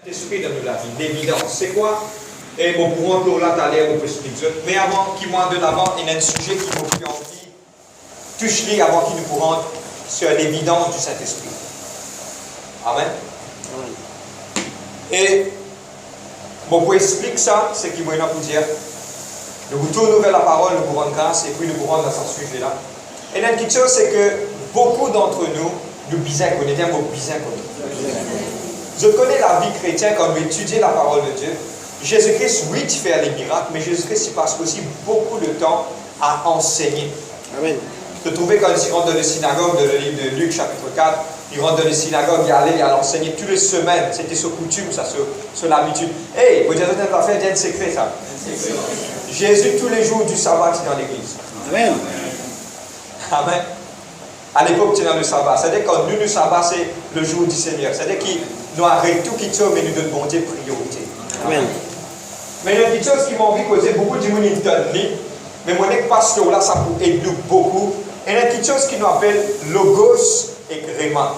L'esprit de la vie, l'évidence. C'est quoi? Et mon courant pour là, t'as l'air, on peut expliquer. Mais avant qu'il m'en de l'avant, il y a un sujet qui m'a plus envie. Touche-les avant qu'il nous courante sur l'évidence du Saint-Esprit. Amen. Amen. Et bon, pour expliquer ça, c'est qu'il m'a pour dire, nous retournons vers la parole, nous courons de grâce, et puis nous courons dans ce sujet-là. Et la quelque chose, c'est que beaucoup d'entre nous, nous bisons qu'on est un mot bisons qu'on est. Je connais la vie chrétienne quand nous étudions la parole de Dieu. Jésus-Christ, oui, tu fais les miracles, mais Jésus-Christ, il passe aussi beaucoup de temps à enseigner. Amen. Je trouvais quand il rentre dans la synagogue, dans le livre de Luc, chapitre 4, il rentre dans la synagogue, il allait, il enseigner toutes les semaines. C'était sa coutume, ça, sur l'habitude. Hey, vous dites, vous avez fait un secret, ça. Jésus, tous les jours du sabbat, il est dans l'église. Amen. Amen. À l'époque, tu es dans le sabbat. C'est-à-dire que quand nous, le sabbat, c'est le jour du Seigneur. C'est-à-dire qu'il nous arrête tout qui tient, mais nous donne bon Dieu priorité. Amen. Mais il y a une chose qui m'a envie de causer, beaucoup de gens ils donnent, mais mon pasteur là, ça peut aider beaucoup. Et il y a une chose qui nous appelle logos et gréma.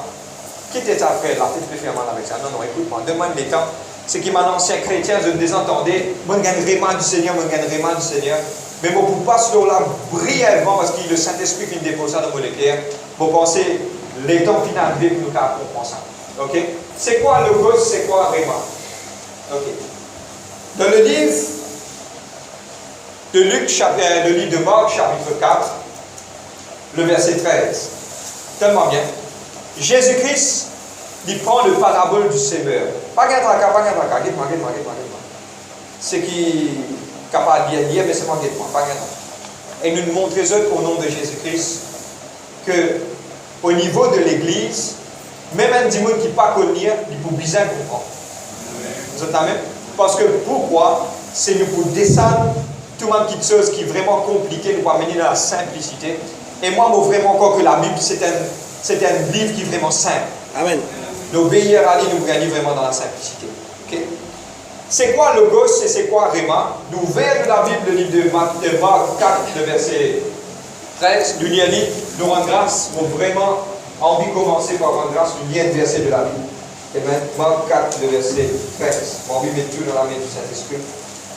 Qui était après là? Tu peux faire mal avec ça? Non, non, écoute-moi, demande les temps. C'est qui m'a ancien chrétien, je ne désentendais. Moi, je gagne gréma du Seigneur, moi, je gagne gréma du Seigneur. Mais mon pasteur là, brièvement, parce que le Saint-Esprit qui me dépose ça dans mon cœur, pour penser les temps qui arrivent pour nous comprendre ça. Ok? C'est quoi logos, c'est quoi gréma? Ok. Dans le livre de Luc, le livre de Marc, chapitre 4, le verset 13. Tellement bien. Jésus-Christ, il prend le parabole du semeur. Pas qu'un tracas, pas qu'un tracas. Guette-moi. C'est qui est capable de dire, mais c'est pas guette-moi, pas qu'un tracas. Et nous nous montrons au nom de Jésus-Christ que, au niveau de l'Église, même un démon qui ne peut pas lire, il peut bien comprendre. Vous êtes même? Parce que pourquoi? C'est nous pour descendre tout le monde qui chose qui est vraiment compliqué, nous pour amener dans la simplicité. Et moi, je vraiment encore que la Bible, c'est un livre qui est vraiment simple. Amen. L'obéir à lui, nous gagnons vraiment dans la simplicité. Okay? C'est quoi le logos et c'est quoi Réma? Nous ouvrons la Bible, le livre de Marc 4, le verset 13. Nous y allons, nous rendons grâce, nous vraiment envie de commencer par rendre grâce, nous y verset de la Bible. Et bien, Marc 4, le verset 13. J'ai envie de mettre tout dans la main du Saint-Esprit,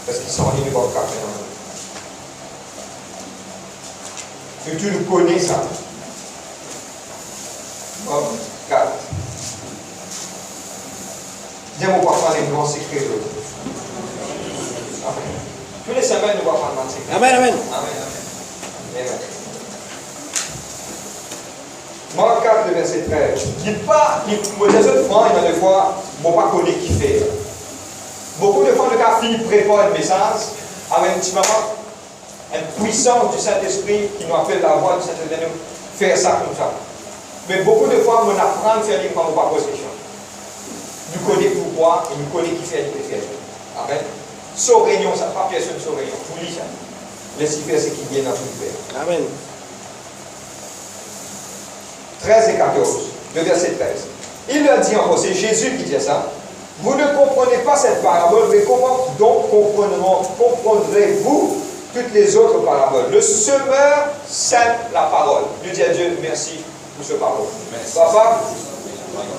parce qu'ils sont en ligne de Marc 4. Et tu nous connais ça. Marc 4. Dis-moi, on va prendre les grands secrets de l'autre. Amen. Tous les semaines, nous allons prendre un secret. Amen, amen. Amen. Marc 4, le verset 13. Dites pas, les autres fois, il y a des fois, je ne sais pas connaître qui fait. Beaucoup de fois, le gars finit prépare le message avec un petit moment, une puissance du Saint-Esprit qui nous appelle la voix du Saint-Esprit, faire ça comme ça. Mais beaucoup de fois, on apprend à faire les quand on ne pas poser question. Nous connaissons pourquoi et nous connaissons qui fait les faire. Amen. Sans réunion, ça pas personne sans réunion. Vous lisez ça. Laissez faire ce qui vient dans tout le faire. Amen. 13 et 14, le verset 13. Il leur dit encore, c'est Jésus qui dit ça. Vous ne comprenez pas cette parabole, mais comment donc comprendrez-vous toutes les autres paraboles? Le semeur sème la parole. Nous dis à Dieu, merci pour ce parole. Merci. Papa,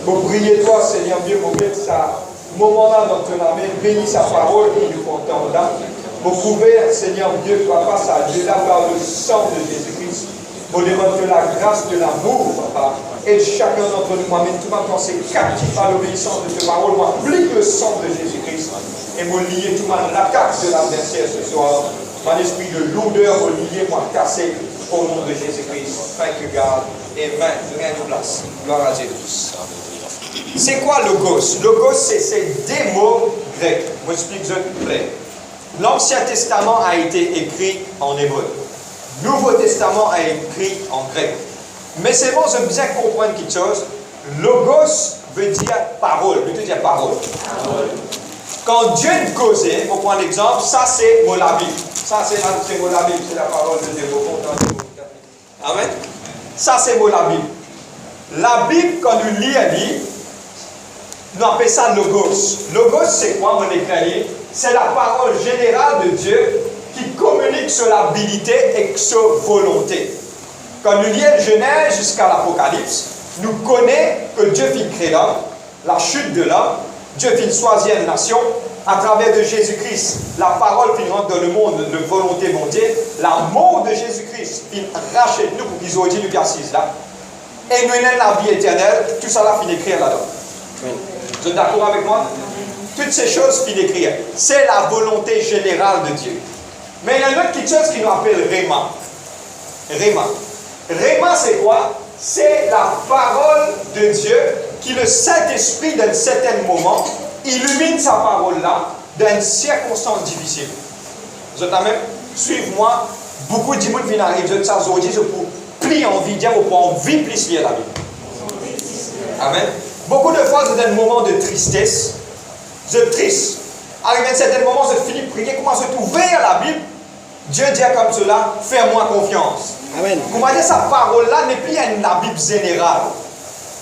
vous priez toi, Seigneur Dieu, vous mettez ça moment-là dans ton main, bénis sa parole et nous comptons là. Vous pouvez, Seigneur Dieu, papa, ça Dieu là par le sang de Jésus-Christ. Vous demandez la grâce de l'amour, papa. Et chacun d'entre nous, moi-même, tout le monde, quand c'est captif à l'obéissance de tes paroles, moi, applique le sang de Jésus-Christ. Et moi, lier tout le monde l'attaque de l'adversaire ce soir. Mon esprit de lourdeur, moi, lier, moi, casser au nom de Jésus-Christ. Thank you, God. Amen. Rien de place. Gloire à Dieu. C'est quoi logos? Logos, c'est des mots grecs. Je vous explique, s'il vous plaît. L'Ancien Testament a été écrit en hébreu. Nouveau Testament a écrit en grec. Mais c'est bon, je veux bien comprendre quelque chose. Logos veut dire parole. Veut dire parole. Quand Dieu nous causait, pour prendre l'exemple, ça c'est mot la Bible. Ça c'est mot la Bible, c'est la parole de Dieu. Amen. Ça c'est mot la Bible. La Bible, quand nous lisons, nous appelons ça logos. Logos, c'est quoi, mon éclairé? C'est la parole générale de Dieu qui communique sur l'habilité et sur volonté. Quand nous lisons Genèse jusqu'à l'Apocalypse, nous connaissons que Dieu fit créer l'homme, la chute de l'homme, Dieu finit choisir une nation. À travers de Jésus-Christ, la parole finit rentre dans le monde de volonté mondiale. La mort de Jésus-Christ finit racheter nous pour qu'ils aient dit du assise là. Et nous avons la vie éternelle. Tout ça là finit écrire là-dedans. Vous êtes d'accord avec moi? Toutes ces choses finissent d'écrire. C'est la volonté générale de Dieu. Mais il y a une autre petite chose qui nous appelle Réma. Réma. Réma, c'est quoi? C'est la parole de Dieu qui, le Saint-Esprit, dans un certain moment, illumine sa parole-là dans une circonstance difficile. Vous êtes là même? Suivez-moi. Beaucoup de gens viennent arriver, ça aujourd'hui, je pour plier en vie, pour envie plus lire la Bible. Amen. Beaucoup de fois, c'est un moment de tristesse. Je suis triste. Arrivé à un certain moment, je finis de prier, commence à ouvrir la Bible. Dieu dit comme cela, fais-moi confiance. Amen. Comment dire, sa parole-là n'est plus la Bible générale.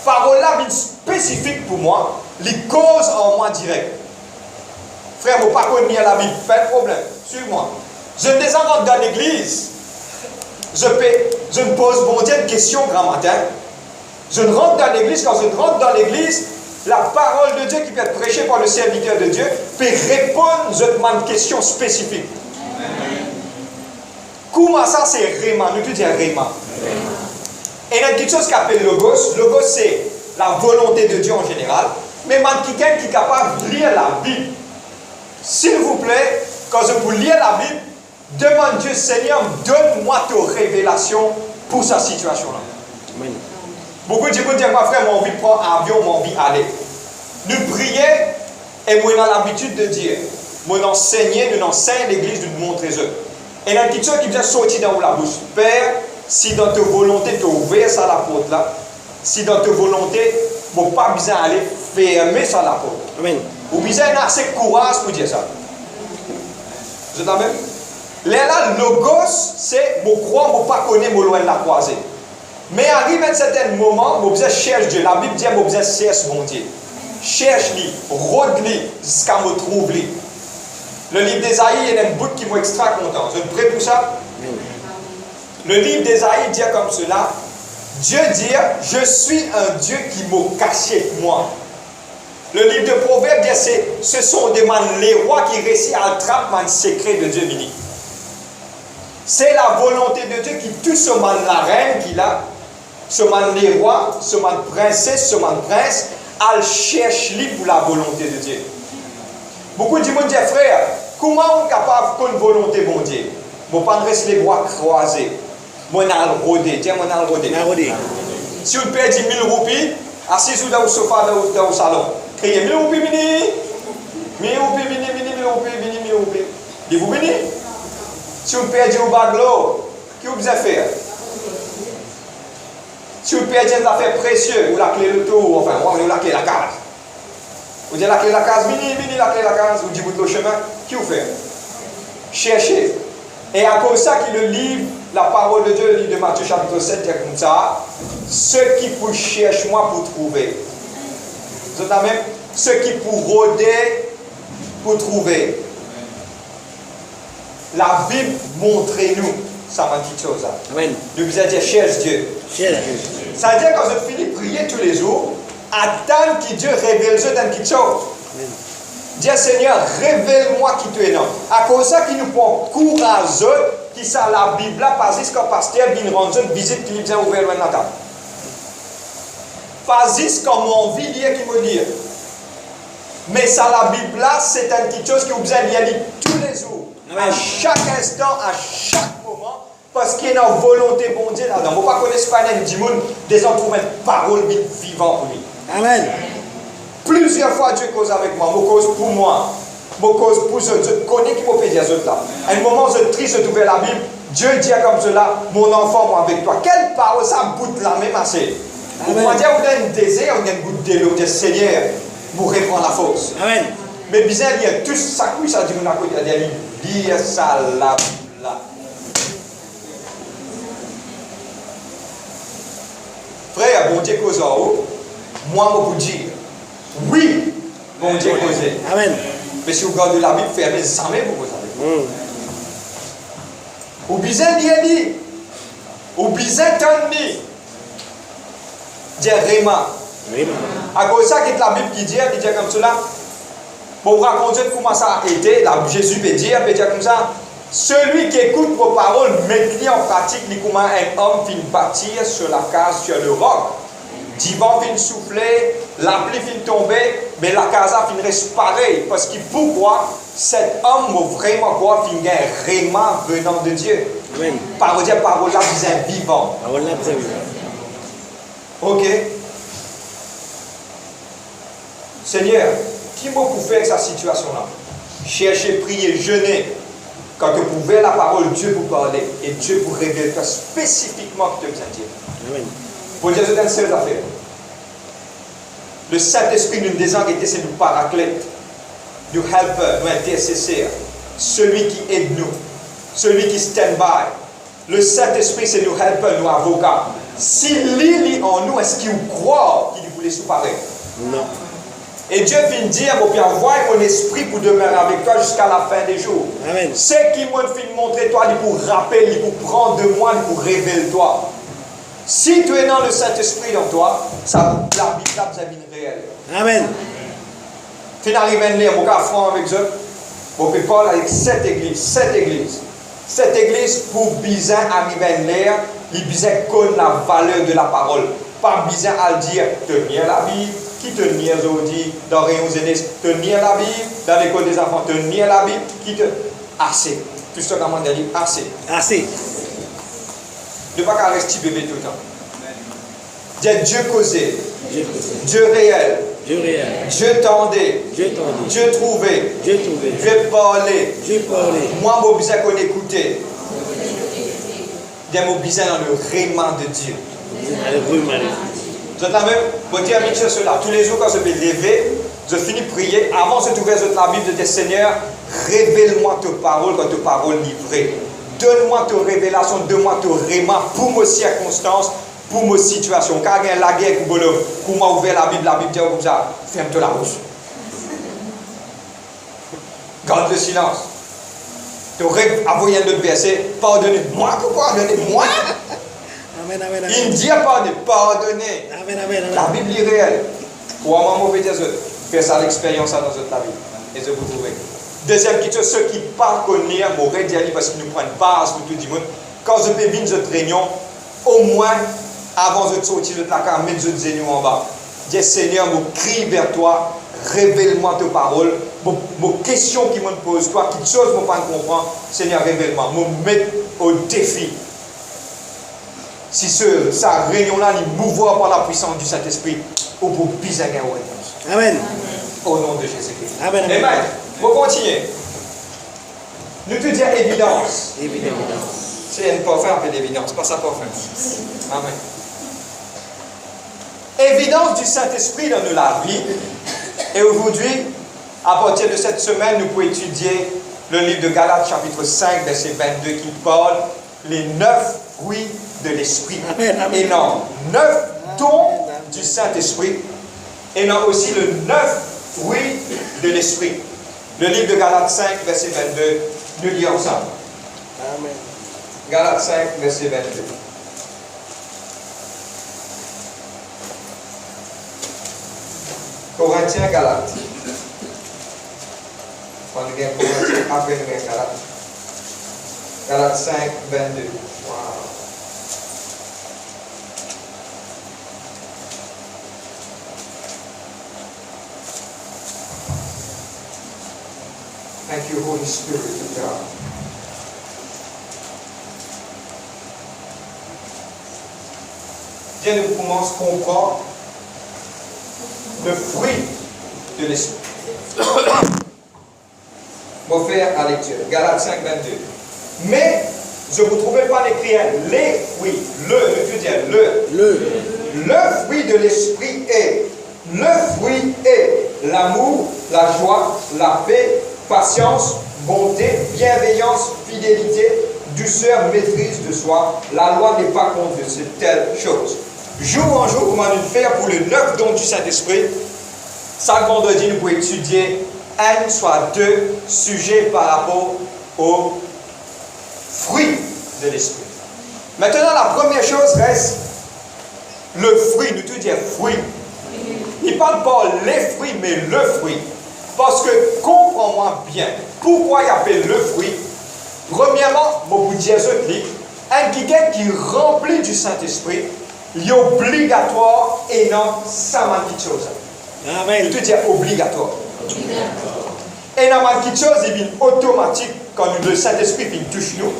Parole-là est spécifique pour moi, les causes en moi direct. Frère, je ne pas connu la Bible, pas de problème. Suis-moi. Je ne descends pas dans l'église. Je me pose bon Dieu une question grand matin. Je ne rentre dans l'église, quand je rentre dans l'église, la parole de Dieu qui peut être prêchée par le serviteur de Dieu peut répondre à une question spécifique. Comment ça, c'est Réma? Nous tout dire Réma. Et il y a quelque chose qui appelle Logos. Logos, c'est la volonté de Dieu en général. Mais quelqu'un qui est capable de lire la Bible. S'il vous plaît, quand je vous lire la Bible, demande Dieu, Seigneur, donne-moi ta révélation pour sa situation-là. Amen. Beaucoup de gens disent, moi frère, j'ai envie de prendre un avion, j'ai envie d'aller. Nous prions et moi, on a l'habitude de dire, moi, nous enseigne l'église de nous montrer eux. Et il y a une petite chose qui vient sortir dans la bouche. Père, si dans ta volonté, tu as ouvert ça la porte là, si dans ta volonté, tu n'as pas besoin d'aller fermer ça la porte. Amen. Ou besoin d'avoir assez de courage pour dire ça. Vous êtes là même? Là, logos, c'est, je crois, je ne pas connaître, je loin de la croisée. Mais arrive à un certain moment, vous besoin chercher Dieu. La Bible dit, vous besoin chercher mon Dieu. Cherche-lui, rôde-lui, jusqu'à me trouver. Le livre d'Ésaïe, il y a un bout qui m'a extra content. Vous êtes prêts pour ça? Le livre d'Ésaïe dit comme cela. Dieu dit, je suis un Dieu qui m'a caché moi. Le livre de Proverbes dit, ce sont des les rois qui réussissent à attraper un secret de Dieu béni. C'est la volonté de Dieu qui tue ce man la reine qu'il a, ce man les rois, ce man princesse, ce man prince, elle cherche lui pour la volonté de Dieu. Beaucoup de gens disent, frère, comment on est capable de une volonté bon Dieu? Je ne pas rester les bras croisés. Moi, je vais le roder. Tiens, moi, je vais le roder. Si vous perdez 1000 roupies, assis dans le sofa dans le salon, criez 1000 roupies, mini. 1000 roupies, mini, 1000 roupies, mini, 1000 roupies. Dites-vous, mini. Si vous perdez au baglo, qu'est-ce que vous allez faire? Si vous perdez des affaires précieuses, ou la clé de tour, enfin, ou la clé de la case. Vous dites la clé de la case, mini, la clé de la case, vous dites le chemin, qu'est-ce que vous faites? Cherchez. Et à cause de ça, qui le livre, la parole de Dieu, le livre de Matthieu chapitre 7, dit comme ça, ceux qui pour chercher moi pour trouver. Vous êtes là même? Ceux qui pour rôder pour trouver. La Bible montre-nous, ça m'a dit chose. Amen. Nous vous dire cherche Dieu. Cherche Dieu. Ça veut dire quand je finis de prier tous les jours, attendre que Dieu révèle Dieu dans quelque chose. Dis Seigneur, révèle-moi qui tu es non. À cause de ça, qui nous prend courageux, qui ça la Bible là, pas juste quand pasteur vient rendre une visite qui nous vient ouvrir le matin. Pas juste comme on vit dire qui me dit. Mais ça la Bible là, c'est une petite chose que vous allez lire tous les jours. Amen. À chaque instant, à chaque moment, parce qu'il y a une volonté bon Dieu là-dedans. Je ne pas connaître pas du monde, des gens trouvent une parole vivante pour lui. Amen. Plusieurs fois Dieu cause avec moi, je cause pour moi, je cause pour eux, je connais qui peut payer les autres là. À un moment, je triste, je trouvais la Bible, Dieu dit comme cela, mon enfant, moi avec toi. Quelle parole ça bout la même assez. Vous pouvez dire, vous avez un désir, vous avez un goût de l'eau, de Seigneur, vous reprendre la force. Amen. Mais bizarre, il y a tout ça, ça dit, il y a des livres, lire ça là. Frère, bon Dieu cause en haut, moi, je vous dire, oui, bon Dieu cause. Amen. Mais si vous regardez la Bible, fermez sans même pour vous savez. Ou bizarre, dit, ou bizarre, dit, dire Réma. À cause de ça, la Bible qui dit comme cela, Pour vous raconter comment ça a été, là, Jésus peut dire comme ça, celui qui écoute vos paroles, met en pratique, comment un homme finit bâtir sur la case, sur le roc. Divan finit souffler, la pluie finit tomber, mais la casa finit rester pareil. Parce que pourquoi cet homme vraiment quoi finit vraiment venant de Dieu. Oui. Parole là, c'est vivant. Parole là, c'est vivant. Ok. Seigneur, qui m'a pour faire cette situation-là? Chercher, prier, jeûner. Quand tu pouvais la parole, Dieu vous parler. Et Dieu vous révèle spécifiquement que tu as besoin de Dieu. Oui. Pour dire, c'est une seule affaire. Le Saint-Esprit nous désigne était c'est nous paraclète, nous helper, nous intercesseur, celui qui aide nous, celui qui stand by. Le Saint-Esprit c'est nous helper, nous avocat. S'il lit en nous, est-ce qu'il croit qu'il voulait se parler? Non. Et Dieu vient dire, bon, bien, envoie mon esprit pour demeurer avec toi jusqu'à la fin des jours. Amen. C'est qui m'a fait montrer toi, il pour rappeler, il pour prendre de moi, il pour révéler toi. Si tu es dans le Saint-Esprit dans toi, ça la Bible réelle. Amen. Tu n'arrives à lire, mon franc avec eux, mon Paul avec cette église. Cette église, pour bien arriver à lire, il bien connaît la valeur de la parole. Pas bien à dire, tenir la Bible, qui tenir aujourd'hui dans Rayon Zénès, tenir la Bible, dans l'école des enfants, tenir la Bible, qui te. Assez. Tout ce qu'on a dit, assez. Assez. Ne pas rester bébé tout le temps. Dieu causé. Dieu réel. Dieu tendait. Dieu trouvé. Dieu parlait. Moi, mon besoin qu'on écoutait. Mon besoin dans le rayement de Dieu. Je t'en veux dire à cela. Tous les jours, quand je vais lever, je finis de prier. Avant de trouver la Bible de tes Seigneur, révèle-moi tes paroles quand tes paroles livrées. Donne-moi tes révélations, donne-moi tes rayements pour mes circonstances, pour mes situations. Car il y a la guerre pour m'a ouvert la Bible dit comme ça, ferme-toi la bouche. Garde le silence. Tu aurais envoyé un autre verset, pardonnez-moi, pardonnez-moi. Amen, amen, amen. Il dit pardonner. Amen, amen, amen. La Bible est réelle. Pour un moment, faire ça l'expérience dans notre Bible. Et je vous trouver. Deuxième question, ceux qui parlent connaître, m'auraient dit parce qu'ils nous prennent base pour tout le monde. Quand je peux venir cette réunion, au moins, avant de sortir de la carte, mettre de genoux en bas. Dis Seigneur, je crie vers toi, révèle-moi tes paroles. Mes questions qui me posent, toi, quelque chose que je ne comprends pas, Seigneur, révèle-moi. Je me mets au défi. Si sa réunion-là est mouvée par la puissance du Saint-Esprit, ou pour bien gagner réponse. Amen. Au nom de Jésus-Christ. Amen. Amen. Pour continuer. Nous te disons évidence. Évidence. C'est une parfum un peu d'évidence, pas ça parfum. Amen. Évidence du Saint-Esprit dans la vie. Et aujourd'hui, à partir de cette semaine, nous pouvons étudier le livre de Galates, chapitre 5, verset 22, qui parle les 9 fruits de l'Esprit. Et non, 9 dons du Saint-Esprit. Et non aussi le 9 fruits de l'Esprit. Le livre de Galates 5, verset 22, nous lisons ensemble. Amen. Galates 5, verset 22. Corinthiens, Galates. On regarde Corinthiens, après nous regarde Galates. Galates 5, 22. Wow. Thank you, Holy Spirit of God. Dieu nous commence à comprendre le fruit de l'Esprit. On va faire à lecture. Galates 5, 22. Mais je ne vous trouvais pas l'écrit les fruits. Je veux dire le fruit de l'Esprit est. Le fruit est l'amour, la joie, la paix, patience, bonté, bienveillance, fidélité, douceur, maîtrise de soi. La loi n'est pas contre cette telle chose. Jour en jour, comment nous faire pour le 9 don du Saint-Esprit. Chaque vendredi, nous pouvons étudier un, soit deux sujets par rapport aux fruits de l'Esprit. Maintenant, la première chose reste le fruit. Nous tout dire fruit. Il ne parle pas les fruits, mais le fruit. Parce que, comprends-moi bien, pourquoi il appelle le fruit? Premièrement, je vous dire quelqu'un qui remplit du Saint-Esprit, il est obligatoire et non sans quelque chose. Amen. Je te dis obligatoire. Et non quelque chose qui est automatique quand le Saint-Esprit touche nous.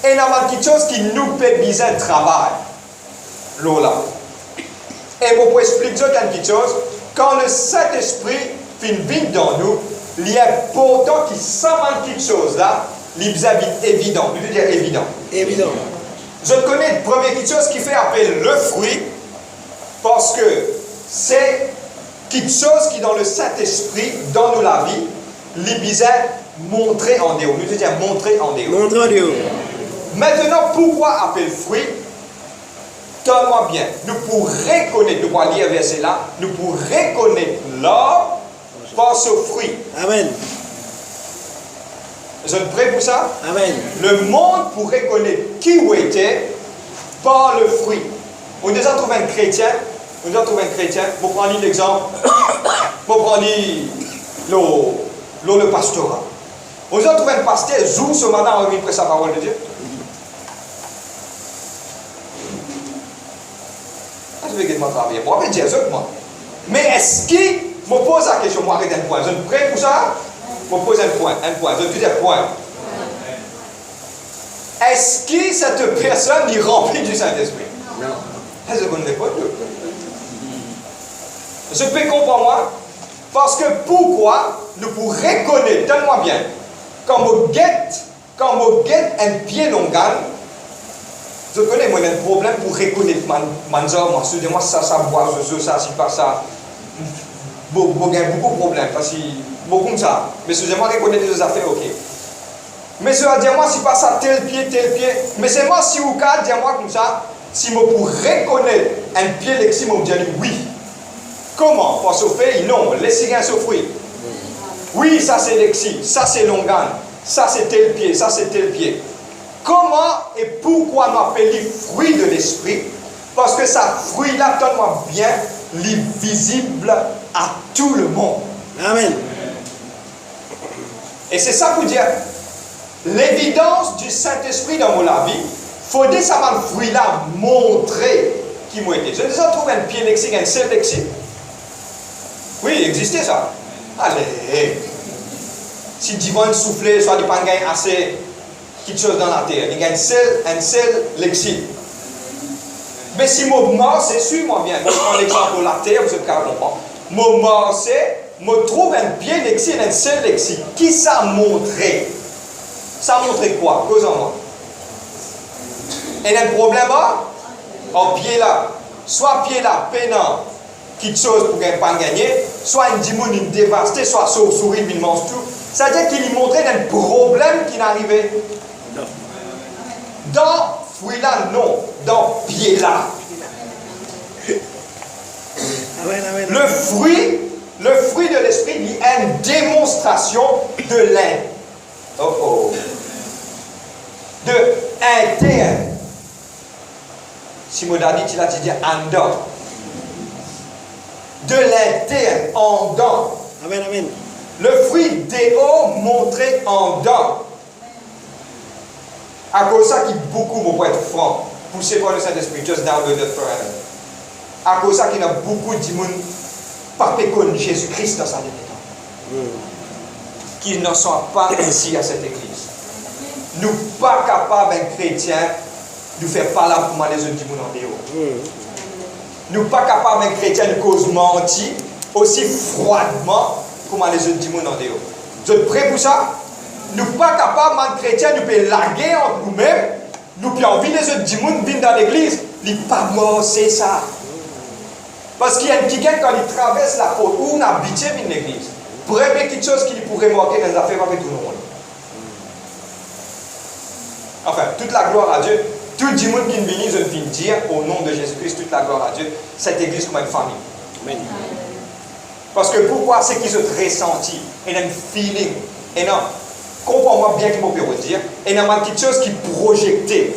Et non quelque chose qui nous fait bien travail. Lola. Et pour expliquer quelque chose, quand le Saint-Esprit vient dans nous, il y a important qu'il sent quelque chose là, il est évident. Je veux dire évident. Évident. Je connais la première chose qui fait appeler le fruit, parce que c'est quelque chose qui dans le Saint-Esprit, dans nous la vie, il est montré en dehors. Je veux dire montrer en dehors. Montre en dehors. Maintenant, pourquoi appeler fruit? Donne-moi bien. Nous pourrons reconnaître, nous pourrons lire verset là, nous pourrons reconnaître l'arbre par ce fruit. Amen. Vous êtes prêts pour ça? Amen. Le monde pourrait connaître qui vous était par le fruit. On a déjà trouvé un chrétien. On a déjà trouvé un chrétien. Vous prenez l'exemple. Vous prenez le pastorat. On a déjà trouvé un pasteur. Jour ce matin, on a mis près sa parole de Dieu. Je vais travailler. Moi, je vais dire ça moi. Mais est-ce qu'il me pose la question? Moi, arrête un point. Vous êtes prêts pour ça? Je me pose un point. Je vais dire point. Est-ce que cette personne est remplie du Saint-Esprit? Non. Elle ne connaît pas Dieu. Je peux comprendre moi? Parce que pourquoi nous pouvons reconnaître, donne-moi bien, quand je guette un pied longan, je connais moi un problème pour reconnaître moi ça boit, ça, c'est pas ça. Beaucoup de problèmes, parce que beaucoup de ça. Mais excusez-moi, reconnaître les affaires, ok. Mais ça va dire moi, si pas ça, tel pied. Mais c'est moi, si vous cas, dis-moi comme ça, si je peux reconnaître un pied lexi, je me dis oui. Comment? Parce que fait, non, laissez un fruit. Oui, ça c'est lexi, ça c'est longan, ça c'est tel pied, ça c'est tel pied. Comment et pourquoi on appelle les fruits de l'esprit? Parce que ça fruit-là, donne-moi bien, il est visible à tout le monde. Amen. Et c'est ça pour dire, l'évidence du Saint-Esprit dans mon vie, il faut que ça m'a fruit-là montrer qui m'a été. Je déjà trouvé un pied lexique, un seul lexique. Oui, il existait ça. Allez. Si divin soufflait, soit du pangain assez quelque chose dans la terre, il y a un seul lexique. Mais si mon mort, c'est sûr, moi bien. Je prends l'exemple de la terre, vous êtes capable de comprendre. Mon mort, c'est, je trouve un pied lexique, un seul lexique. Qui ça montrait? Ça montrait quoi? Cause-en-moi. Et un problème, en pied là, soit pied là, peinant, quelque chose pour ne pas gagner, soit une dimoune, une dévastée, soit souris, une mange tout. C'est-à-dire qu'il lui montrait un problème qui n'arrivait. Non. Dans fruit là, non. Dans pied là. Amen, amen. Le fruit de l'esprit, il y a une démonstration de l'un. De interne. Si je dit, tu l'as dit en dedans. De l'interne, en dedans. Amen, amen. Le fruit des hauts montré en dedans. À cause de ça, qui beaucoup vont être francs, poussés par le Saint-Esprit, just down the death forever. À cause de ça, qu'il y a beaucoup de gens pas connaissent Jésus-Christ dans sa dernière temps. Qui ne sont pas ici à cette église. Nous ne sommes pas capables, un chrétien, de faire parler pour les autres gens en dehors. Nous ne sommes pas capables, un chrétien, de cause mentir aussi froidement comme les autres gens en dehors. Vous êtes prêts pour ça? Nous ne sommes pas capables, un chrétien, de faire laguer entre nous-mêmes. Nous pouvons envie les autres gens venir dans l'église. Il n'est pas mort, c'est ça. Parce qu'il y a un quelqu'un quand il traverse la porte où on a habité une église. Première quelque chose qu'il pourrait manquer dans les affaires avec tout le monde. Enfin, toute la gloire à Dieu. Tout le monde qui vient, je viens dire au nom de Jésus-Christ, toute la gloire à Dieu, cette église comme une famille. Amen. Parce que pourquoi c'est qu'ils ont ressenti, et un feeling, et non, comprends-moi bien que je peux dire, et non, quelque chose qui projetait.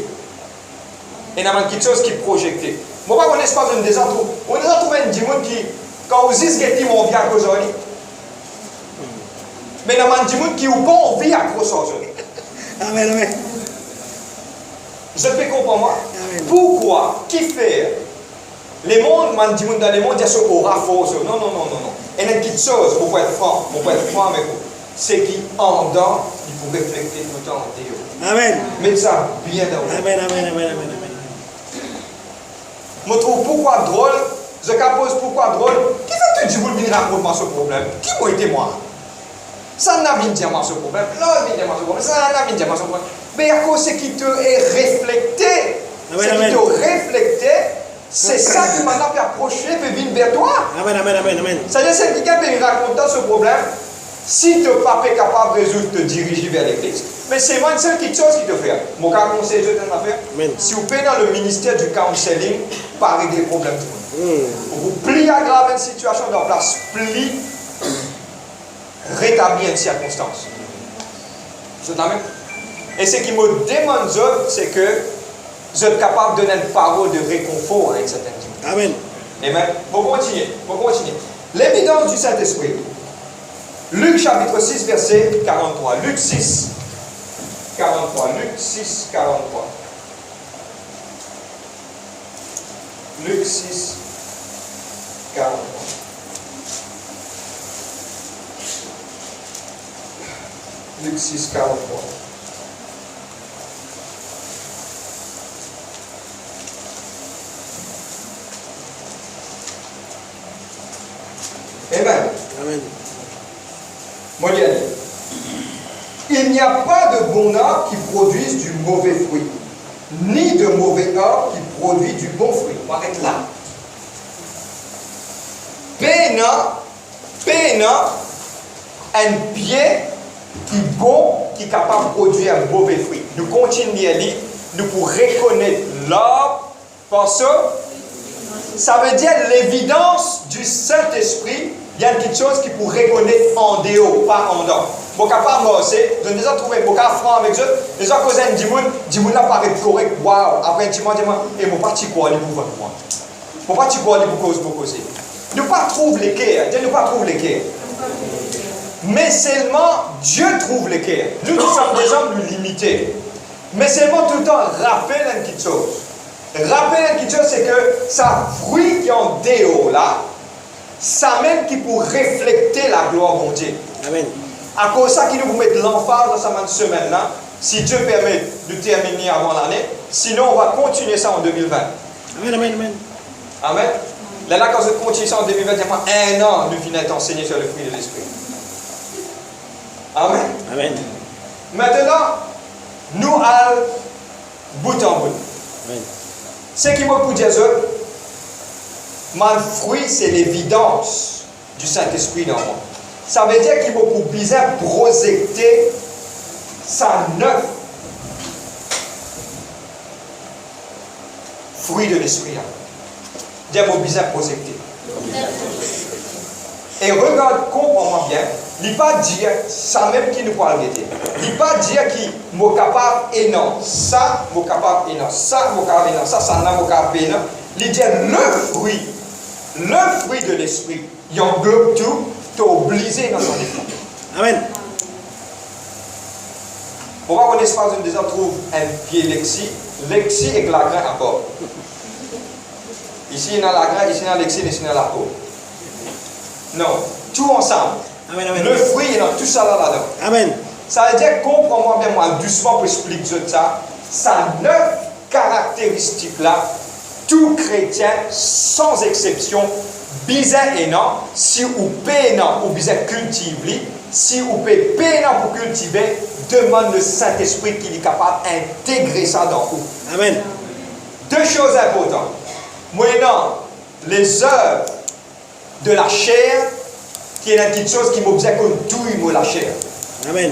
Et non, quelque chose qui projetait. Moi, on n'est pas une des autres. On a trouvé un démon qui, quand vous dites que on vient à cause de Mais dans le monde qui n'a pas envie à croissance. Amen, amen. Je peux comprendre moi. Amen. Pourquoi? Qui fait? Les mondes, dans le monde, il y a ce aura force. Non, non, non, non, non. Et il y a une petite chose, pour être franc avec vous. C'est qui en dedans, il faut refléter tout le temps en Dieu. Amen. Mettez ça bien dans vous. Amen, amen, amen, amen, amen. Je trouve pourquoi drôle, je pose pourquoi drôle. Qui fait que tu veux venir raconter ce problème? Qui m'a été moi? Ça n'a pas dire moi ce problème. Là, il dire moi ce problème. Ça n'a pas dire moi ce problème. Mais à cause ce qui te est reflété, ce qui te reflété, c'est ça qui maintenant peut approcher, peut venir vers toi. Amen, amen, amen, amen. C'est-à-dire que quelqu'un peut raconter ce problème, si tu n'es pas capable de résoudre, te diriger vers l'église. Mais c'est moi une seule petite chose qui te fait. Mon cas conseil, je t'en affaire. Si vous payez dans le ministère du counseling, pas régler le problème du monde. Vous pliez à grave une situation dans place, plie, rétablir une circonstance. Et ce qui me demande, c'est que vous êtes capable de donner une parole de réconfort à une certaine chose. Amen. Amen. Pour continuer. L'évidence du Saint-Esprit. Luc chapitre 6, verset 43. Luc 6, 43. Luc 6, 43. Luc 6, 43. Luc 6, 43. Amen. Amen. Moi, je dis, il n'y a pas de bon arbre qui produise du mauvais fruit, ni de mauvais arbre qui produit du bon fruit. On arrête là. Pénant, un pied qui est bon, qui est capable de produire un mauvais fruit. Nous continuons à lire, nous pour reconnaître l'arbre, parce que ça veut dire l'évidence du Saint-Esprit. Il y a une petite chose qui pour reconnaître en dehors, pas en dedans. Bon, capable morcer, je ne déjà trouvé beaucoup franc avec eux. Les gens causent un dimoun là paraît correct. Waouh, après un dimoun, et mon parti quoi, les pouvoirs pour moi. Mon parti quoi, les pouvoirs pour causer. Nous pas trouve les cœurs, Dieu nous pas trouve les cœurs. Mais seulement Dieu trouve les cœurs. Nous sommes des hommes limités. Mais seulement tout le temps, rappelle une petite chose. Rappelle une petite chose, c'est que ça fruit qui est en dehors là, ça même qui pour refléter la gloire de Dieu. Amen. À cause de ça, qui nous mettre l'emphase dans cette semaine-là, si Dieu permet de terminer avant l'année, sinon on va continuer ça en 2020. Amen, amen, amen. Amen. Là, quand on continue ça en 2020, il y a un an, nous finissons d'enseigner sur le fruit de l'esprit. Amen. Amen. Maintenant, nous allons bout en bout. Amen. Ce qui m'a pour dire, mon fruit, c'est l'évidence du Saint-Esprit dans moi. Ça veut dire qu'il m'a pour bien projeter sa neuf fruit de l'Esprit. Dieu m'a bien projeter. Et regarde, comprends-moi bien, il ne pas dire ça même qui nous parle de Dieu. Il ne pas dire qu'il est capable et non. Ça, il est capable et non. Ça, il est capable et non. Ça n'a pas capable et non. Il dit le fruit de l'esprit, il englobe tout, tu es obligé dans son effort. Amen. Pour voir qu'on espace une des autres trouve un pied lexi et la grain à bord. Ici, il y a la grain, ici, il y a lexi, ici, il y a la peau. Non, tout ensemble. Amen, amen. Le fruit, il y a tout ça là-dedans. Amen. Ça veut dire, comprends-moi bien, moi, doucement pour expliquer ça. Ça 9 caractéristiques là, tout chrétien, sans exception, bizarre et non, si vous payez ou bizarre cultiver, si vous payez pour cultiver, demande le Saint-Esprit qu'il est capable d'intégrer ça dans vous. Amen. Deux choses importantes. Maintenant, les œuvres de la chair, qui est une petite chose qui m'observe comme tout la chair. Amen.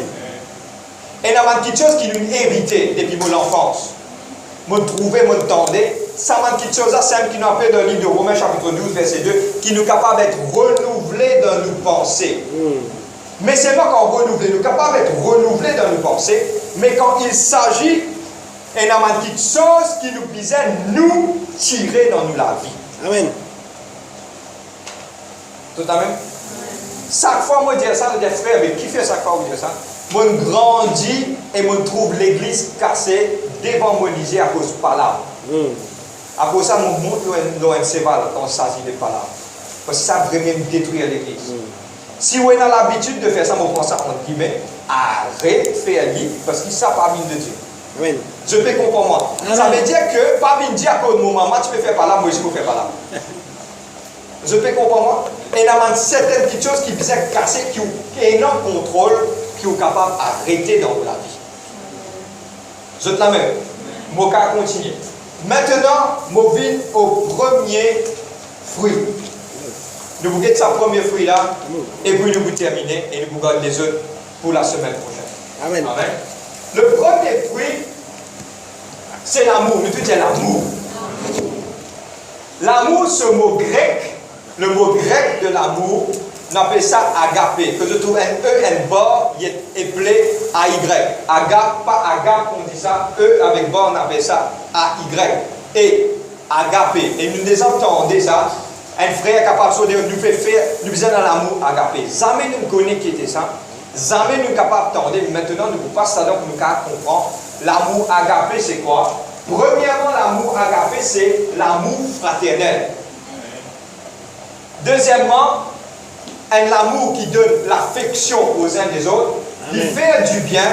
Et il y a une petite chose qui nous hérité depuis mon enfance. Me trouver, me tendre. Ça m'a une petite chose simple qui nous appelle dans le livre de Romains chapitre 12, verset 2, qui nous capable d'être renouvelés dans nos pensées. Mais c'est pas quand renouvelé, nous capable d'être renouvelés dans nos pensées, mais quand il s'agit, il y a une petite chose qui nous visait nous tirer dans nous la vie. Amen. Tout à même? Chaque fois, moi, je dis ça, je dis frère, mais qui fait chaque fois, je dis ça? Moi, je grandis et moi, je trouve l'église cassée devant mon lycée à cause de palabres. À cause de ça, je monte l'ONC quand il s'agit de palabres. Parce que ça vraiment détruire l'église. Si vous avez l'habitude de faire ça, je prends ça entre guillemets, arrête de faire livre parce qu'ils ne savent pas bien de Dieu. Amen. Je peux comprendre moi. Ça veut dire que, pas bien dire à cause de mon maman, tu peux faire par là, moi je peux faire par là. Je peux comprendre moi. Et il y a certaines petites choses qui viennent casser, qui ont énorme contrôle, qui sont capables d'arrêter dans la vie. Je te la mets. Je vais continuer. Maintenant, je viens au premier fruit. Nous vous guettons ce premier fruit là, et puis nous vous terminer, et nous vous gardons les autres pour la semaine prochaine. Amen. Amen. Le premier fruit, c'est l'amour. Nous tout disons l'amour. L'amour, ce mot grec, le mot grec de l'amour, on appelle ça agapé, que je trouve un E, un bord, il est appelé AY. Agape, pas agape, on dit ça, E avec bord, on appelle ça AY. Et agapé. Et nous les entendons ça. Un frère capable de nous faire faire, nous faisons dans l'amour agapé. Jamais nous connaissons qui était ça. Jamais nous sommes capables d'entendre. Maintenant, nous passons ça donc nous comprendre. L'amour agapé, c'est quoi? Premièrement, l'amour agapé, c'est l'amour fraternel. Deuxièmement, un amour qui donne l'affection aux uns des autres, qui fait du bien.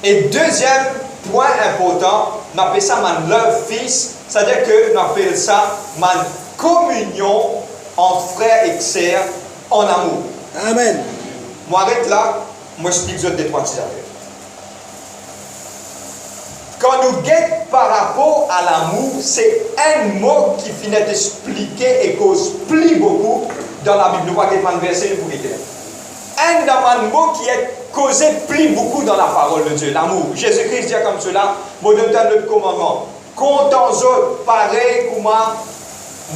Et deuxième point important, on appelle ça man love fils, c'est-à-dire que on appelle ça man communion entre frères et sœurs en amour. Amen. Moi, arrête là, moi, je explique deux, trois petites affaires. Quand nous guettons par rapport à l'amour, c'est un mot qui finit d'expliquer et cause plus beaucoup dans la Bible. Nous ne pouvons pas verser, nous pouvons un mot qui est causé plus beaucoup dans la parole de Dieu, l'amour. Jésus-Christ dit comme cela, moi, je donne le commandement. Comptons autres, pareil comme moi,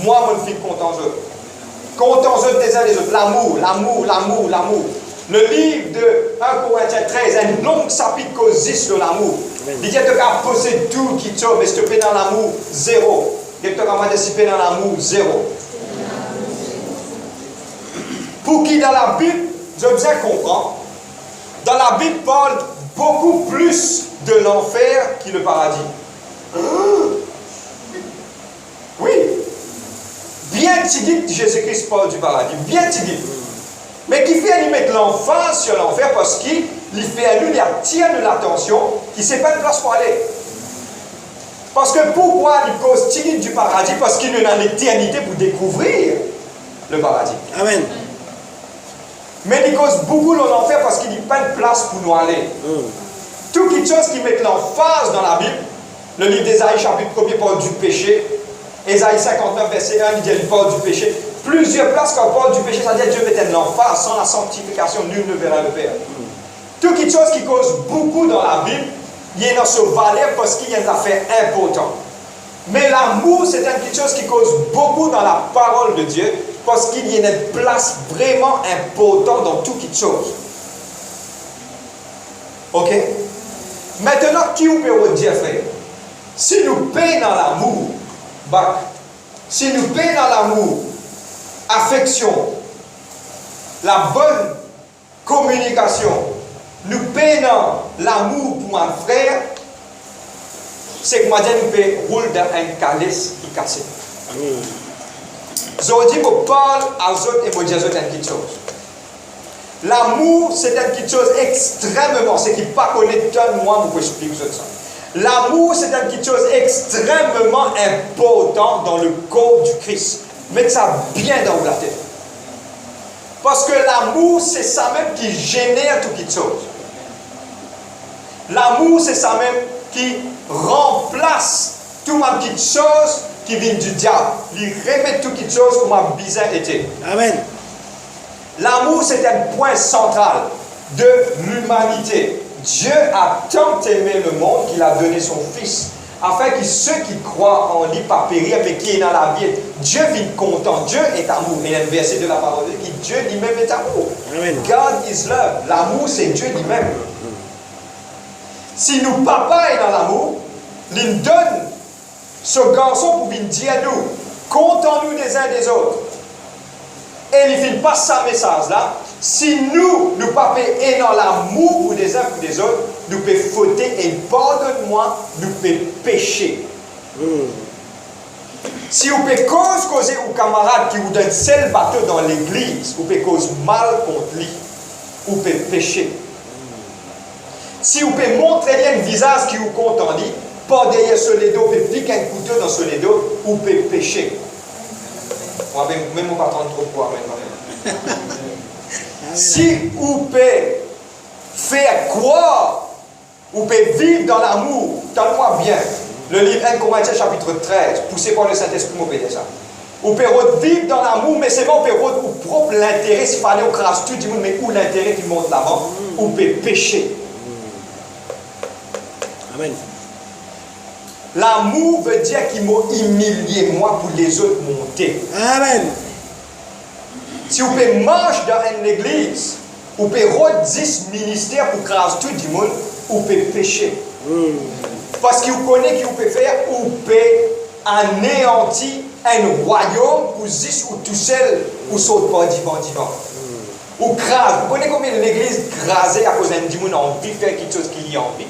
mon fils, comptons autres. Comptons autres des uns des autres. L'amour, l'amour, l'amour, l'amour. Le livre de 1 Corinthiens 13, un long chapitre cause de l'amour. Il dit que tu as possédé tout qui te mais si tu es dans l'amour, zéro. Il dit que tu as participé dans l'amour, zéro. Pour qui dans la Bible, je bien comprends, dans la Bible parle beaucoup plus de l'enfer que le paradis. Oui. Bien dit Jésus-Christ parle du paradis, bien dit. Mais qui fait lui mettre l'emphase sur l'enfer parce qu'il fait à lui, il attire de l'attention, qu'il ne sait pas de place pour aller. Parce que pourquoi il cause tigre du paradis? Parce qu'il est dans l'éternité pour découvrir le paradis. Amen. Mais il cause beaucoup l'enfer parce qu'il n'y a pas de place pour nous aller. Toutes les choses qui mettent l'emphase dans la Bible, le livre d'Ésaïe, chapitre 1er, parle du péché. Ésaïe 59, verset 1, il parle du péché. Plusieurs places quand on parle du péché, c'est-à-dire Dieu mettait l'emphase, sans la sanctification, nul ne verra le Père. Toutes les choses qui causent beaucoup dans la Bible, il y a dans ce valeur parce qu'il y a une affaire importante. Mais l'amour, c'est une petite chose qui cause beaucoup dans la parole de Dieu parce qu'il y a une place vraiment importante dans toutes les choses. Ok? Maintenant, qui vous peut dire, frère? Si nous payons dans l'amour, si nous payons dans l'amour, affection, la bonne communication, nous payons l'amour pour un frère, c'est que moi, nous payons rouler dans un calice qui est cassé. Je dis, je parle à eux et je dis à eux une petite chose. L'amour, c'est une petite chose extrêmement, c'est qui ne pas connaître moi, je peux expliquer ça. L'amour, c'est une petite chose extrêmement importante dans le corps du Christ. Mettez ça bien dans la tête. Parce que l'amour, c'est ça même qui génère toutes les choses. L'amour, c'est ça même qui remplace toutes les petites choses qui viennent du diable. Il remet toutes les choses comme un bizarre était. Amen. L'amour, c'est un point central de l'humanité. Dieu a tant aimé le monde qu'il a donné son Fils, afin que ceux qui croient en lui pas périr, mais qui est dans la vie, Dieu vit content. Dieu est amour. Il y a un verset de la parole qui dit Dieu lui-même est amour. Amen. God is love. L'amour, c'est Dieu lui-même. Si nous, papa est dans l'amour, il nous donne ce garçon pour venir dire à nous, comptons-nous des uns des autres. Et il finit pas sa message là. Si nous pas payer dans l'amour pour des uns pour des autres, nous pouvons fauter et pardonne-moi, nous pouvons pécher. Si vous pouvez causer aux camarades qui vous donnent seul bateau dans l'église, vous pouvez causer mal contre lui, vous pouvez pécher. Si vous pouvez montrer un visage qui vous contente, pas derrière ce ledo, vous pouvez piquer un couteau dans ce ledo, vous pouvez pécher. Même on va prendre trop poids maintenant. Si vous pouvez faire croire, vous pouvez vivre dans l'amour, tends-moi bien. Le livre 1 Corinthiens chapitre 13, poussé par le Saint-Esprit, vous pouvez dire ça. Vous pouvez vivre dans l'amour, mais c'est bon, vous pouvez vous propre l'intérêt, s'il fallait au crasse tout, mais où l'intérêt qui monte l'avant, vous pouvez pécher. Amen. L'amour veut dire qu'il m'a humilié moi pour les autres monter. Amen. Si vous pouvez manger dans une église, vous pouvez rôder 10 ministères pour craser tout le monde, vous pouvez pécher. Parce que vous connaissez ce que vous pouvez faire, vous pouvez anéantir un royaume pour 10 ou tout seul, ou saute pas divan. Ou crase. Vous connaissez combien l'église crasée à cause d'un démon envie de faire quelque chose qu'il y a envie.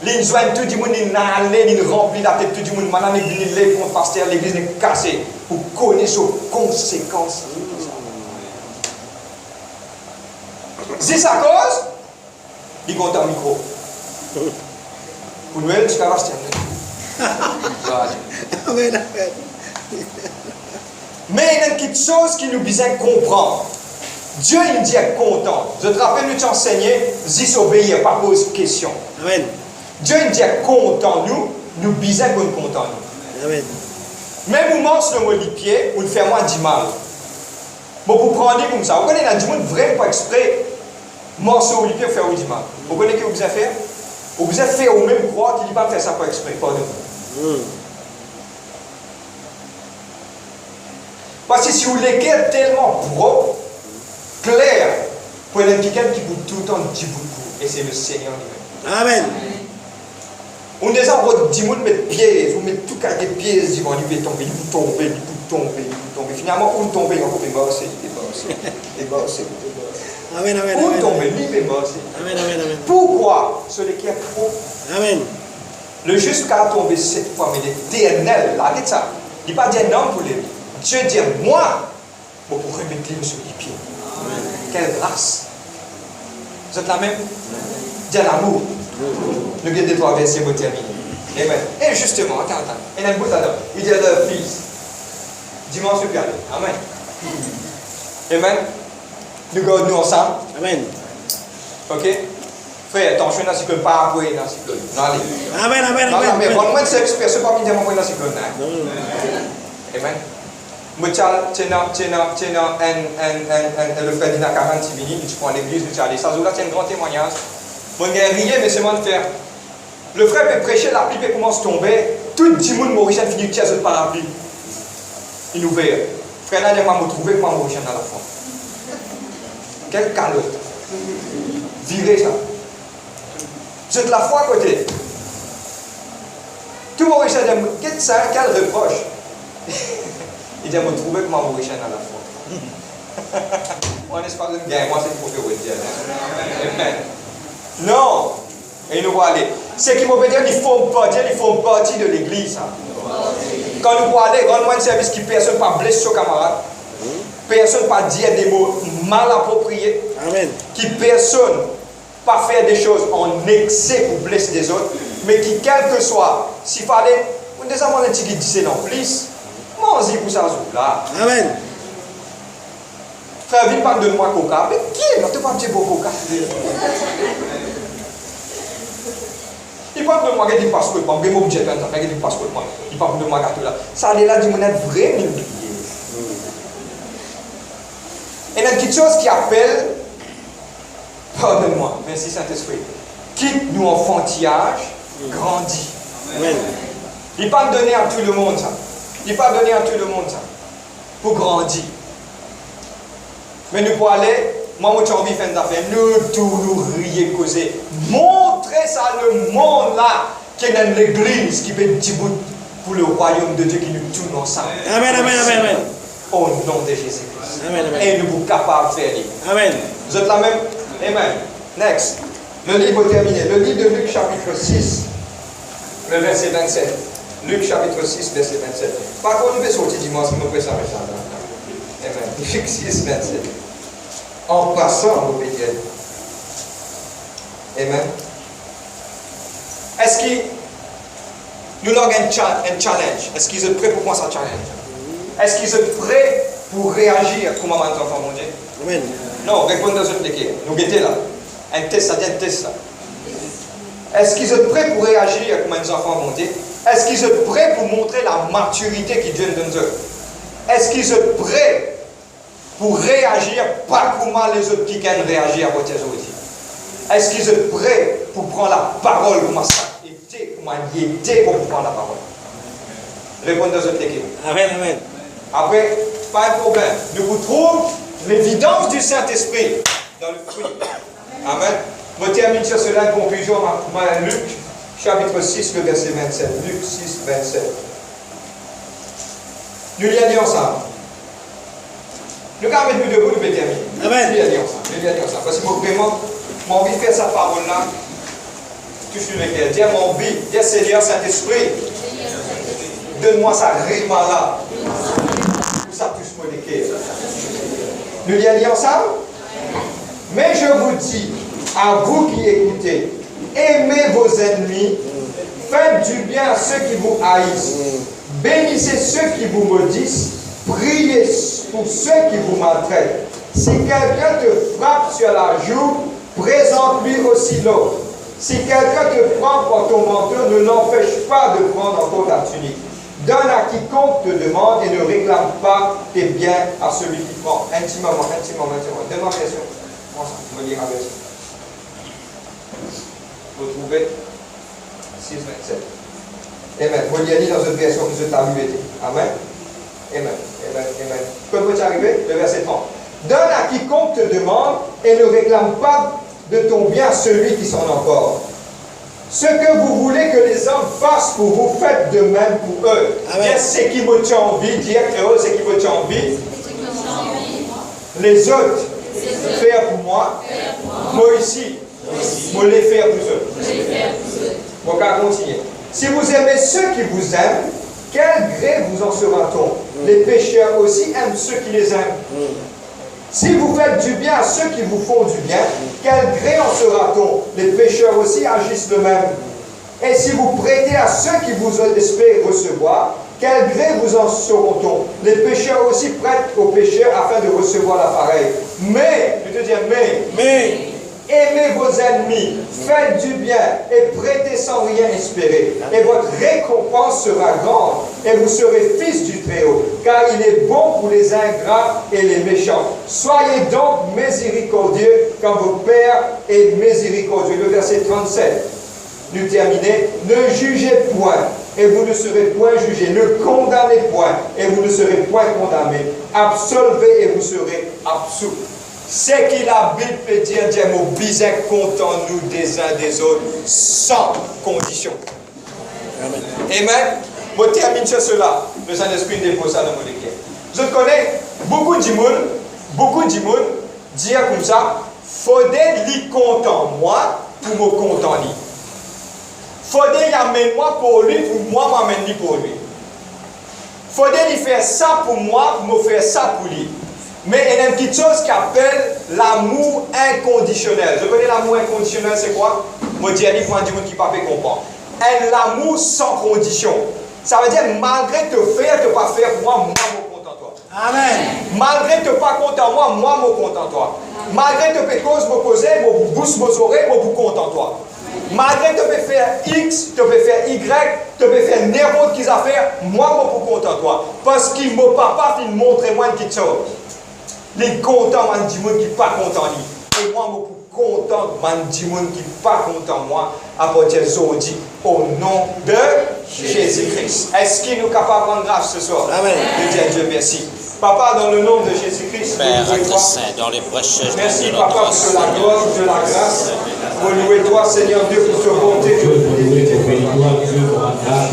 L'une joigne tout le monde, il remplit la tête tout le monde, maintenant il vient pour le pasteur, l'église est cassée. Vous connaissez les conséquences. C'est sa cause, il compte un micro. Pour Noël, tu vas acheter un Amen, amen. Mais il y a quelque chose qui nous besoin comprendre. Dieu, il dit être content. Je te rappelle, nous t'enseigner, disobéir, pas poser question. Amen. Dieu, il dit être content, nous besoin qu'on soit content. Amen. Même moment, si le mot du pied, ou le faire moi du mal. Bon, pour prendre comme ça, vous connaissez, il y a du monde vraiment pas exprès, morceau du pied, faire du mal. Vous connaissez ce que vous besoin faire? Vous besoin faire au même croire qu'il ne dit pas faire ça pas exprès, pardon. Parce que si vous l'écrivez tellement propre, clair, pour quelqu'un qui vous tout le temps dit beaucoup, et c'est le Seigneur lui-même. Amen. On des gens qui vous mettent pièces, vous mettez tout cas des pièces, ils vont tomber, ils vont tomber. Finalement, où tomber, ils vont débosser. Amen, amen. Où tomber, lui, débosser. Amen, amen, amen. Pourquoi celui qui est trop? Amen. Le juste qu'à tomber 7 fois, mais l'éternel, là, regarde ça. Il n'est pas dit un homme pour lui. Dieu dit, moi, pour remettre les sur les pieds. Amen. Quelle grâce. Vous êtes la même? Dieu l'amour. Le guide des 3 versets pour terminer. Amen. Et justement, attends. Il y a un bout là-dedans. Il dit à leur fils, dimanche supérieur. Amen. Amen. Nous gardons ensemble. Amen. Ok? Frère, attention dans ce que pas appuyer dans ce que. Non, allez. Amen, amen, Non, amen. mais pour moi, c'est personne pas qui dit moi dans ce que. Amen. Moi, tu le frère dit dans 46 minutes, tu prends l'église, tu allé. Ça, c'est un grand témoignage. Moi, je n'ai rien, mais c'est moi de faire. Le frère peut prêcher, la pluie commence à tomber. Tout le monde mauricien finit de tirer le parapluie. Il ouvre. Frère, là, il m'a retrouvé comme mauricien dans la foi. Quelle calotte. Virez ça. C'est de la foi à côté. Tout mauricien dit, qu'est-ce ça, quel reproche? Il dit, je me trouvais comme mauricien dans la foi. Moi, n'est-ce pas une guerre, moi, c'est pour que vous dites. Amen. Non. Et il nous voit aller. Ce qui veut dire qu'ils font partie de l'église. Quand nous voyons aller, rendre-moi un service qui personne ne pas blesser son camarade. Personne ne pas dire des mots mal appropriés. Amen. Qui personne pas faire des choses en excès pour blesser des autres. Mais qui, quel que soit, s'il fallait, on des amants qui disent non, plus, moi, on dit pour ça, là. Amen. Frère, viens pas de moi coca. Mais qui? Non, tu pas dire pour coca. Il parle de moi qui dit passeport, mais mon budget, il dit passeport. Il parle de moi gâteau là. Ça allait là du monde vrai humilié. Et il y a quelque chose qui appelle, pardonne-moi, merci Saint-Esprit, quitte nous enfantillage, grandit. Amen. Il ne peut pas donner à tout le monde ça. Il ne peut pas donner à tout le monde ça. Pour grandir. Mais nous pour aller, moi, j'ai envie de faire des affaires. Nous, tout nous rier, causer. Montrer ça le monde là, qui est dans l'église, qui fait un petit bout pour le royaume de Dieu qui nous tourne ensemble. Amen, amen, amen, amen. au nom de Jésus-Christ. Amen, amen. Et nous sommes capables de faire. Amen. Vous êtes la même? Amen. Next. Le livre terminé. Le livre de Luc chapitre 6, le verset 27. Luc chapitre 6, verset 27. Par contre, nous vais sortir dimanche, nous pouvons ça. Amen. Luc 6, 27. En passant au Béthel. Amen. Est-ce que nous avons un challenge? Est-ce qu'ils sont prêts pour prendre ce challenge? Est-ce qu'ils sont prêts pour réagir comme un enfant, mon Dieu? Amen. Non, répondez à cette question. Nous guettez là. Un test, ça dit un test là. Est-ce qu'ils sont prêts pour réagir comme un enfant, mon Dieu? Est-ce qu'ils sont prêts pour montrer la maturité qui Dieu donne d'eux? Est-ce qu'ils sont prêts pour réagir pas comme les autres qui viennent réagir à votre aujourd'hui? Est-ce qu'ils sont prêts pour prendre la parole comme ça? Comment il était pour prendre la parole? Répondez à cette question. Amen, amen. Après, pas de problème. Nous vous trouvons l'évidence du Saint-Esprit dans le fruit. Amen. Je termine sur cela en conclusion à Luc, chapitre 6, le verset 27. Luc 6, 27. Nous y allons ensemble. Nous allons mettre nous debout, nous allons terminer. Amen. Nous y allons ensemble. Nous y allons ensemble. Parce que moi, vraiment, j'ai envie de faire sa parole-là. Touche le cœur. Dis à mon vie, dis Seigneur Saint-Esprit, donne-moi ça rima-là. Pour ça touche mon cœur. Nous y allons ensemble? Mais je vous dis, à vous qui écoutez, aimez vos ennemis, faites du bien à ceux qui vous haïssent, bénissez ceux qui vous maudissent, priez pour ceux qui vous maltraitent. Si quelqu'un te frappe sur la joue, présente-lui aussi l'autre. Si quelqu'un te prend par ton manteau, ne l'empêche pas de prendre encore ta tunique. Donne à quiconque te demande et ne réclame pas tes biens à celui qui prend. Intimement. Demande question. Je vais lire la version. Vous trouvez 6, 27. Amen. Vous lire dans une version que vous avez lu. Amen. Amen. Quand vous arrivez, le verset 30. Donne à quiconque te demande et ne réclame pas de ton bien celui qui s'en emporte. Ce que vous voulez que les hommes fassent pour vous, faites de même pour eux. C'est qui vous tient envie, dire que eux, c'est qui vous tient envie. Les autres, faire pour moi. Moi ici, moi les faire pour eux. Bon, on va continuer. Si vous aimez ceux qui vous aiment, quel gré vous en sera-t-on? Les pécheurs aussi aiment ceux qui les aiment. Si vous faites du bien à ceux qui vous font du bien, quel gré en sera-t-on? Les pécheurs aussi agissent le même. Et si vous prêtez à ceux qui vous espèrent recevoir, quel gré vous en seront-on? Les pécheurs aussi prêtent aux pécheurs afin de recevoir l'appareil. Mais, je te dis, mais, aimez vos ennemis, faites du bien et prêtez sans rien espérer. Et votre récompense sera grande et vous serez fils du Très-Haut, car il est bon pour les ingrats et les méchants. Soyez donc miséricordieux comme votre Père est miséricordieux. Le verset 37. Nous terminons. Ne jugez point et vous ne serez point jugés. Ne condamnez point et vous ne serez point condamnés. Absolvez et vous serez absous. C'est que la Bible peut dire, Dieu m'a bizarre, contents-nous des uns des autres, sans condition. Amen. Amen. Je termine sur cela. Le Saint-Esprit dépose ça dans mon cœur. Je connais beaucoup de monde dire comme ça, faudrait lui content moi pour me content lui. Faudrait amener moi pour lui pour moi m'amène lui pour lui. Faudrait lui faire ça pour moi pour me faire ça pour lui. Mais il y a une petite chose qui appelle l'amour inconditionnel. Je connais l'amour inconditionnel, c'est quoi? Moi, je dis à des gens qui ne peuvent pas comprendre. L'amour sans condition. Ça veut dire, malgré te faire, te pas faire pour moi, je content toi. Amen. Malgré te pas content moi, je content toi. Malgré te faire cause, me poser, me bouche, mes oreilles, je content toi. Malgré te peux faire X, te peux faire Y, te peux faire n'importe quelle affaire, moi, je content toi. Parce qu'il ne m'a pas fait montrer moi une petite chose. Les contents, man, du monde qui n'est pas content. Et moi, je suis content, man, du monde qui n'est pas content, moi, à partir d'aujourd'hui, au nom de Jésus-Christ. Est-ce qu'il nous capable de rendre grâce ce soir? Amen. Je dis à Dieu merci. Papa, dans le nom de Jésus-Christ, Père, Saint, dans les précieuses merci, Papa, pour de la gloire, de la grâce. Vous louez toi, Seigneur Dieu, pour ta bonté. Dieu, pour louer, pour bénir toi, Dieu, pour la grâce.